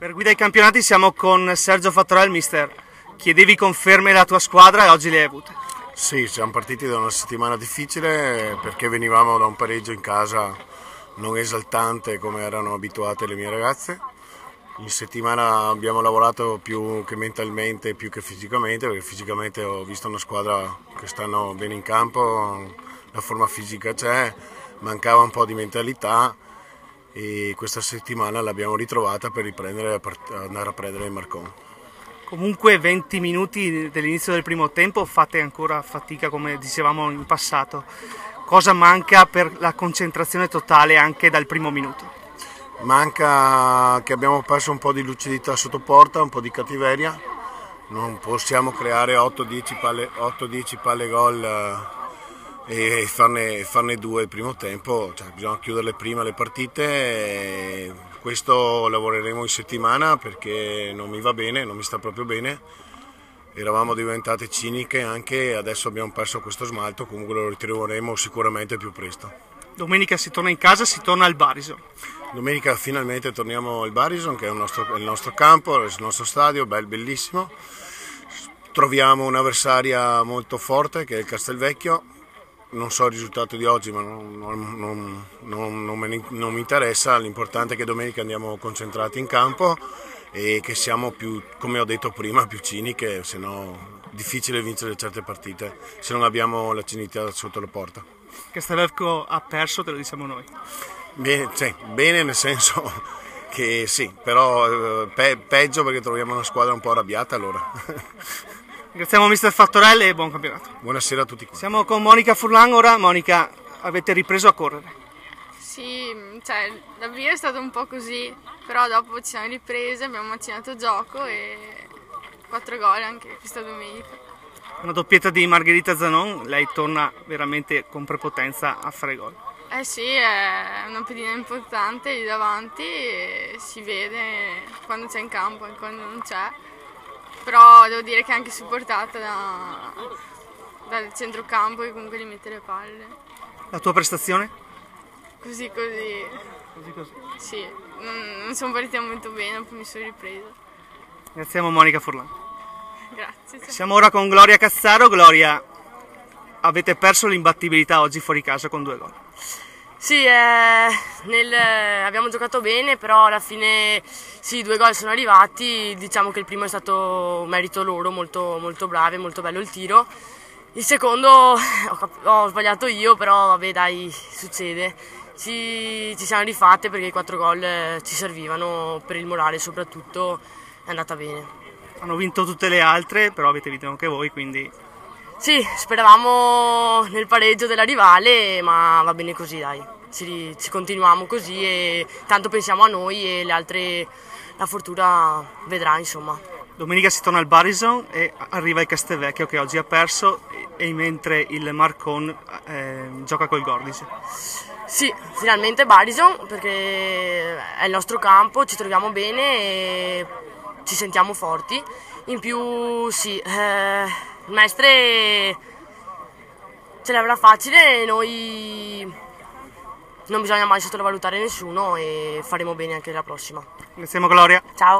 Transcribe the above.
Per Guida ai Campionati siamo con Sergio Fattorel, mister. Chiedevi conferme alla tua squadra e oggi le hai avute. Sì, siamo partiti da una settimana difficile perché venivamo da un pareggio in casa non esaltante come erano abituate le mie ragazze. In settimana abbiamo lavorato più che mentalmente, più che fisicamente, perché fisicamente ho visto una squadra che stanno bene in campo, la forma fisica c'è, mancava un po' di mentalità e questa settimana l'abbiamo ritrovata per riprendere andare a prendere il Marcon. Comunque 20 minuti dell'inizio del primo tempo fate ancora fatica, come dicevamo in passato. Cosa manca per la concentrazione totale anche dal primo minuto? Manca che abbiamo perso un po' di lucidità sotto porta, un po' di cattiveria. Non possiamo creare 8-10 palle gol e farne due il primo tempo, cioè, bisogna chiuderle prima le partite e questo lavoreremo in settimana perché non mi va bene, non mi sta proprio bene. Eravamo diventate ciniche anche, adesso abbiamo perso questo smalto, comunque lo ritroveremo sicuramente più presto. Domenica si torna in casa, si torna al Barison. Domenica finalmente torniamo al Barison, che è il nostro campo, il nostro stadio, bellissimo. Troviamo un'avversaria molto forte che è il Castelvecchio. Non so il risultato di oggi, ma non mi interessa, l'importante è che domenica andiamo concentrati in campo e che siamo più, come ho detto prima, più ciniche, se no è difficile vincere certe partite se non abbiamo la cinicità sotto la porta. Castelvecchio ha perso, te lo diciamo noi. Bene nel senso che sì, però peggio perché troviamo una squadra un po' arrabbiata allora. Ringraziamo mister Fattorel e buon campionato. Buonasera a tutti. Siamo con Monica Furlan ora. Monica, avete ripreso a correre? Sì, cioè l'avvio è stato un po' così, però dopo ci siamo riprese, abbiamo macinato gioco e 4 gol anche questa domenica. Una doppietta di Margherita Zanon, lei torna veramente con prepotenza a fare gol. Eh sì, è una pedina importante lì davanti e si vede quando c'è in campo e quando non c'è. Però devo dire che è anche supportata dal centrocampo che comunque gli mette le palle. La tua prestazione? Così. Così. Sì, non sono partita molto bene, poi mi sono ripresa. Ringraziamo Monica Furlan. Grazie. Ciao. Siamo ora con Gloria Cazzaro. Gloria, avete perso l'imbattibilità oggi fuori casa con 2 gol. Sì, abbiamo giocato bene, però alla fine sì, 2 gol sono arrivati, diciamo che il primo è stato merito loro, molto, molto bravi, molto bello il tiro. Il secondo ho sbagliato io, però vabbè dai, succede. Ci siamo rifatte perché i 4 gol ci servivano per il morale, soprattutto è andata bene. Hanno vinto tutte le altre, però avete vinto anche voi, quindi... Sì, speravamo nel pareggio della rivale, ma va bene così, dai. Ci continuiamo così e tanto pensiamo a noi e le altre la fortuna vedrà, insomma. Domenica si torna al Barison e arriva il Castelvecchio che oggi ha perso e mentre il Marcon gioca col Gordice. Sì, finalmente Barison perché è il nostro campo, ci troviamo bene e ci sentiamo forti. In più sì, il Mestre ce l'avrà facile e noi non bisogna mai sottovalutare nessuno e faremo bene anche la prossima. Ringraziamo Gloria. Ciao.